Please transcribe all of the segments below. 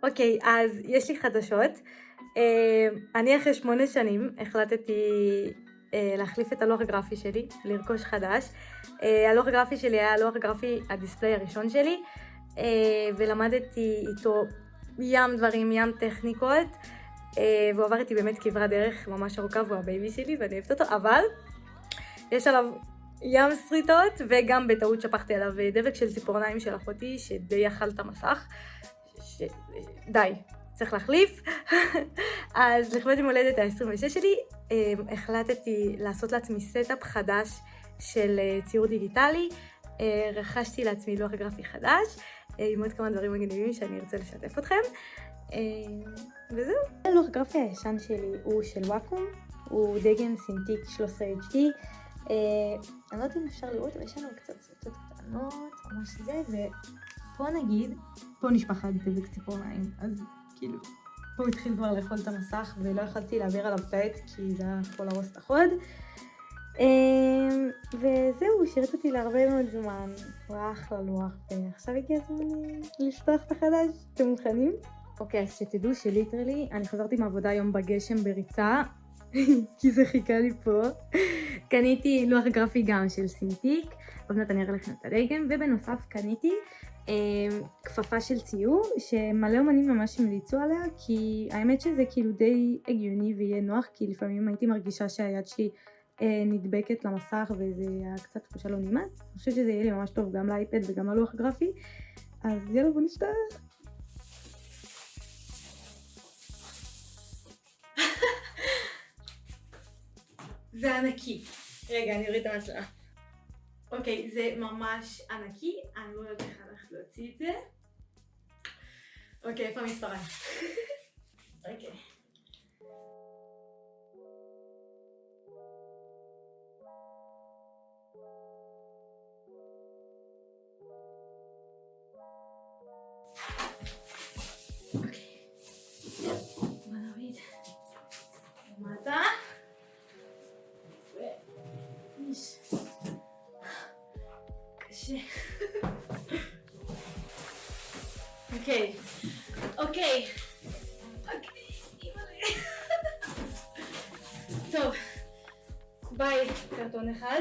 אוקיי, אז יש לי חדשות. אני אחרי 8 שנים החלטתי להחליף את הלוח הגרפי שלי, לרכוש חדש. הלוח הגרפי שלי היה הלוח הגרפי הדיספליי הראשון שלי, ולמדתי איתו ים דברים, ים טכניקות, והוא עבר איתי באמת כברת דרך ממש ארוכה, והוא הבייבי שלי ואני אוהבת אותו, אבל יש עליו ים סריטות, וגם בטעות שפכתי עליו דבק של ציפורניים של אחותי שדי אכל את המסך. די, צריך להחליף. אז לכבוד יום הולדת ה-26 שלי החלטתי לעשות לעצמי סטאפ חדש של ציור דיגיטלי. רכשתי לעצמי לוח גרפי חדש עם עוד כמה דברים מגניבים שאני ארצה לשתף אתכם, וזהו. הלוח הגרפי הישן שלי הוא של וואקום, הוא דגם סינטיק 13HD. אני לא יודעת אם אפשר לראות, אבל יש לנו קצת סרטות קטנות, ממש זה, ופה נגיד, פה נשפך דבק ציפורניים, אז כאילו, פה הוא התחיל כבר לאכול את המסך, ולא יכולתי להעביר עליו את העט, כי זה היה יכול להרוס את החוד. וזהו, שירת אותי להרבה מאוד זמן, הוא היה אחלה לוח, ועכשיו הגיע הזמן לשטוח את החדש. אתם מוכנים? אוקיי, אז שתדעו שליטרלי, אני חזרתי מעבודה היום בגשם בריצה, כי זה חיכה לי פה. קניתי לוח גרפי גם של סינטיק, עוד מעט אני אראה לכם את הדגם, ובנוסף קניתי כפפה של ציור שמלא אומנים ממש המליצו עליה, כי האמת שזה כאילו די הגיוני ויהיה נוח, כי לפעמים הייתי מרגישה שהיד שלי נדבקת למסך וזה היה קצת תחושה לא נמאס. אני חושבת שזה יהיה לי ממש טוב גם לאייפד וגם ללוח גרפי, אז יאללה בוא נשתח. זה ענקי. רגע, אני אוריד את המצלמה. אוקיי, זה ממש ענקי, אני לא יודעת איך הלכת להוציא את זה. אוקיי, איפה המספריים? אוקיי. אוקיי. בוא נוריד. למטה. קשה. אוקיי. אוקיי. טוב. ביי, קרטון אחד.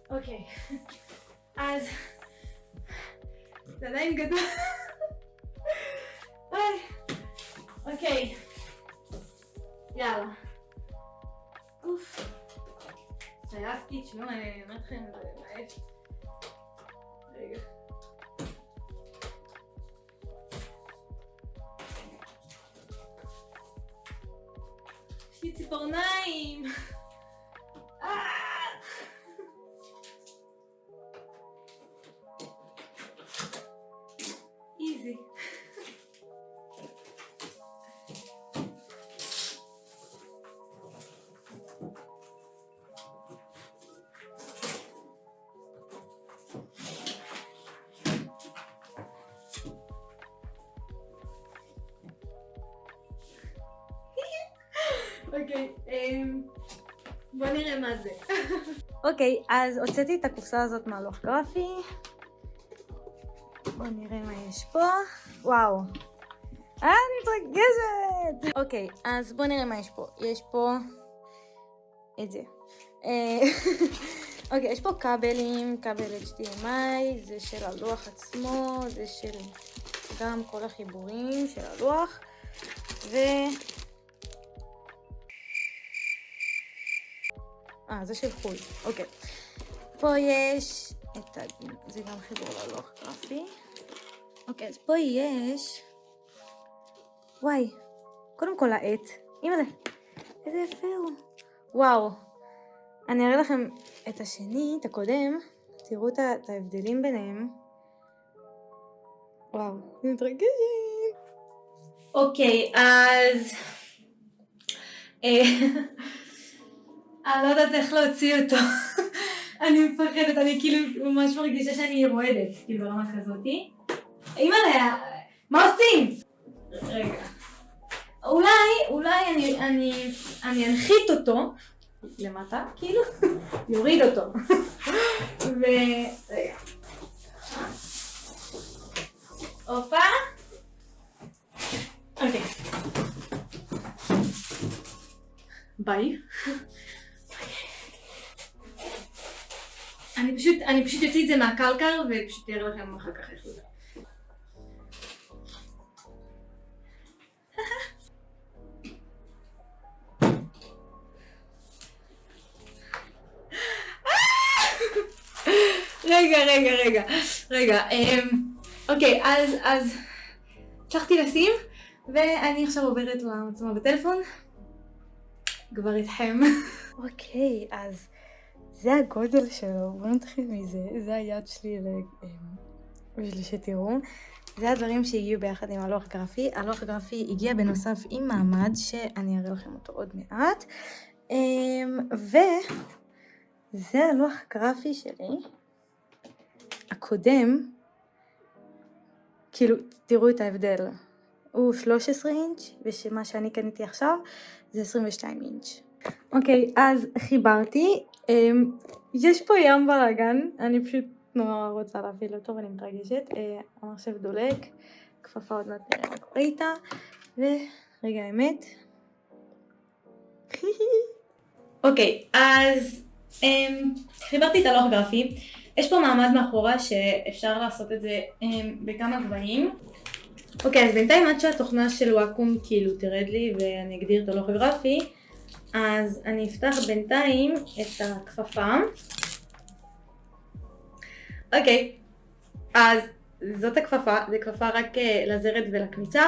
אוקיי. אז זה עדיין גדול. אוקיי. יאללה. אוף. צייפתי, תשמעו, אני אומרת לכם, זה מעט. רגע. יש לי ציפורניים! איזי. אוקיי, בוא נראה מה זה. אוקיי, אז הוצאתי את הקופסה הזאת מהלוח גרפי. בוא נראה מה יש פה. וואו. אני מתרגשת! אוקיי, אז בוא נראה מה יש פה. יש פה את זה. אוקיי, יש פה כבלים, כבל HDMI, זה של הלוח עצמו, זה של גם כל החיבורים של הלוח, זה של חול, אוקיי. פה יש את זה גם חיבור ללוח גרפי. אוקיי, אז פה יש... וואי, קודם כל העט. אימא'לה, איזה יפה הוא. וואו. אני אראה לכם את השני, את הקודם. תראו את ההבדלים ביניהם. וואו, אני מתרגשת. אוקיי, אז... אני לא יודעת איך להוציא אותו. אני מפחדת, אני כאילו ממש מרגישה שאני רועדת, כאילו ברמה כזאתי. אימא'לה, מה עושים? רגע. אולי אני אנחית אותו למטה, כאילו, יוריד אותו. רגע. הופה. ביי. אני פשוט יוציא את זה מהקלקר ופשוט אראה לכם אחר כך איך זה. רגע. אוקיי, אז הצלחתי לשים, ואני עכשיו עוברת למצלמה בטלפון. כבר איתכם. אוקיי, אז זה הגודל שלו, בואו נתחיל מזה, זה היד שלי בשביל שתראו. זה הדברים שהגיעו ביחד עם הלוח גרפי. הלוח גרפי הגיע בנוסף עם מעמד שאני אראה לכם אותו עוד מעט. וזה הלוח גרפי שלי. הקודם, כאילו תראו את ההבדל, הוא 13 אינץ' ומה שאני קניתי עכשיו זה 22 אינץ'. אוקיי, אז חיברתי, יש פה ים בלגן, אני פשוט נורא רוצה להפעיל אותו ואני מתרגשת. המחשב דולק, כפפה עוד מעט נראה מה קורה איתה, ורגע האמת. אוקיי, אז חיברתי את הלוח גרפי. יש פה מעמד מאחורה שאפשר לעשות את זה בכמה גבהים. אוקיי, אז בינתיים עד שהתוכנה של וואקום כאילו תרד לי ואני אגדיר את הלוח גרפי, אז אני אפתח בינתיים את הכפפה. אוקיי, אז זאת הכפפה, זה כפפה רק לזרת ולקמיצה,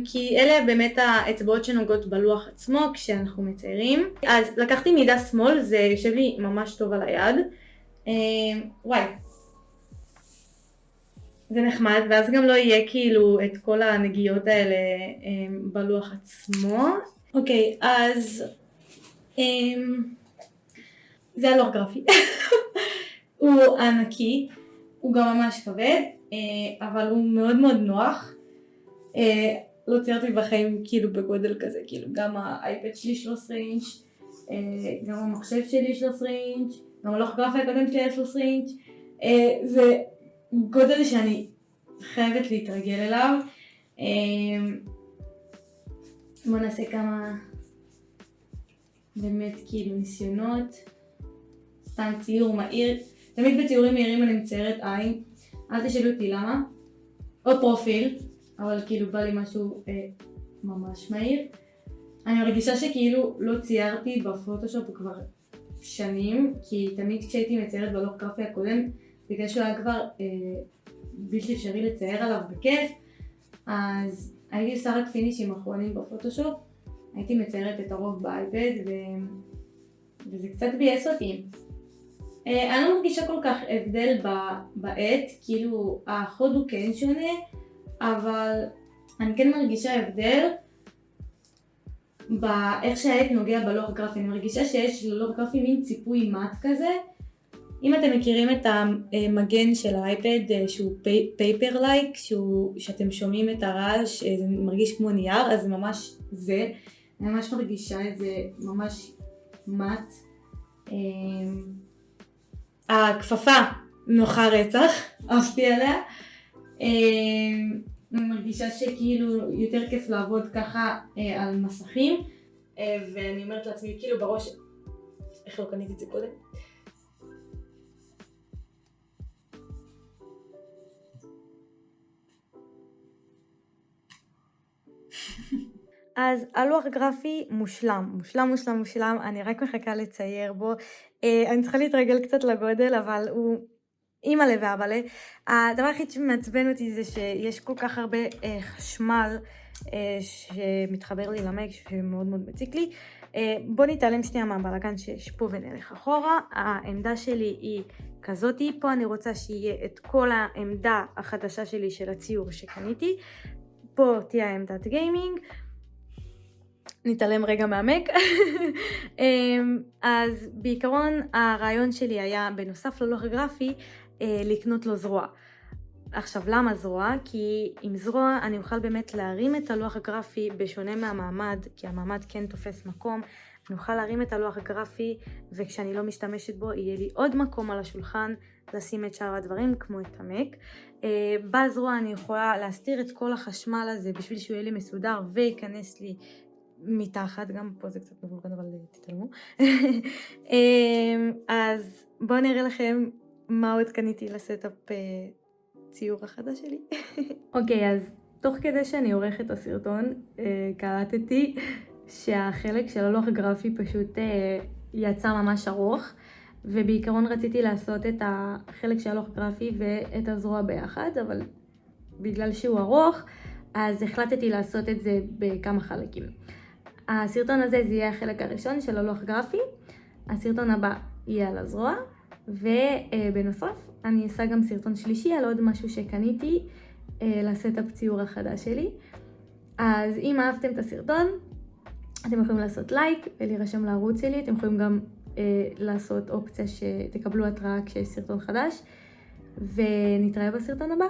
כי אלה באמת האצבעות שנוגעות בלוח עצמו כשאנחנו מציירים. אז לקחתי מידה שמאל, זה יושב לי ממש טוב על היד. וואי, זה נחמד, ואז גם לא יהיה כאילו את כל הנגיעות האלה בלוח עצמו. אוקיי, אז זה הלוח גרפי. הוא ענקי, הוא גם ממש כבד, אבל הוא מאוד מאוד נוח. לא ציירתי בחיים כאילו בגודל כזה, כאילו גם האייפד שלי 13 אינץ', גם המחשב שלי 13 אינץ', גם הלוח גרפי הקודם שלי היה 13 אינץ'. זה גודל שאני חייבת להתרגל אליו. בואו נעשה כמה באמת כאילו ניסיונות. סתם ציור מהיר. תמיד בציורים מהירים אני מציירת עין. אל תשאלו אותי למה. או פרופיל, אבל כאילו בא לי משהו ממש מהיר. אני מרגישה שכאילו לא ציירתי בפוטושופ כבר שנים, כי תמיד כשהייתי מציירת בלוח גרפי הקודם, בגלל שהוא היה כבר בלתי אפשרי לצייר עליו בכיף, אז הייתי עושה רק פינישים אחרונים בפוטושופ, הייתי מציירת את הרוב באייפד, וזה קצת בייס אותי. אני לא מרגישה כל כך הבדל בעט, כאילו החוד הוא כן שונה, אבל אני כן מרגישה הבדל באיך שהעט נוגע בלוח גרפי. אני מרגישה שיש ללוח גרפי מין ציפוי מט כזה. אם אתם מכירים את המגן של האייפד שהוא פייפר לייק, שאתם שומעים את הרעש, זה מרגיש כמו נייר, אז זה ממש זה. אני ממש מרגישה את זה ממש מט. הכפפה נוחה רצח, אהבתי עליה. אני מרגישה שכאילו יותר כיף לעבוד ככה על מסכים, ואני אומרת לעצמי כאילו בראש, איך לא קניתי את זה קודם? אז הלוח גרפי מושלם, אני רק מחכה לצייר בו. אני צריכה להתרגל קצת לגודל, אבל הוא אימא'לה ואבא'לה. הדבר הכי שמעצבן אותי זה שיש כל כך הרבה חשמל שמתחבר לי למק, שמאוד מאוד מציק לי. בוא נתעלם שנייה מהבלגן שיש פה ונלך אחורה. העמדה שלי היא כזאתי, פה אני רוצה שיהיה את כל העמדה החדשה שלי של הציור שקניתי. פה תהיה עמדת גיימינג. נתעלם רגע מהמק. אז בעיקרון הרעיון שלי היה בנוסף ללוח גרפי לקנות לו זרוע. עכשיו למה זרוע? כי עם זרוע אני אוכל באמת להרים את הלוח הגרפי בשונה מהמעמד, כי המעמד כן תופס מקום. אני אוכל להרים את הלוח הגרפי וכשאני לא משתמשת בו יהיה לי עוד מקום על השולחן לשים את שאר הדברים כמו את המק. בזרוע אני יכולה להסתיר את כל החשמל הזה בשביל שהוא יהיה לי מסודר וייכנס לי מתחת, גם פה זה קצת מבולגן אבל תתעלמו. אז בואו נראה לכם מה עוד קניתי לסטאפ ציור החדש שלי. אוקיי, אז תוך כדי שאני עורכת את הסרטון, קלטתי שהחלק של הלוח גרפי פשוט יצא ממש ארוך, ובעיקרון רציתי לעשות את החלק של הלוח גרפי ואת הזרוע ביחד, אבל בגלל שהוא ארוך, אז החלטתי לעשות את זה בכמה חלקים. הסרטון הזה זה יהיה החלק הראשון של הלוח גרפי, הסרטון הבא יהיה על הזרוע, ובנוסף אני אעשה גם סרטון שלישי על עוד משהו שקניתי לסטאפ ציור החדש שלי. אז אם אהבתם את הסרטון, אתם יכולים לעשות לייק ולהירשם לערוץ שלי, אתם יכולים גם לעשות אופציה שתקבלו התראה כשיש סרטון חדש, ונתראה בסרטון הבא.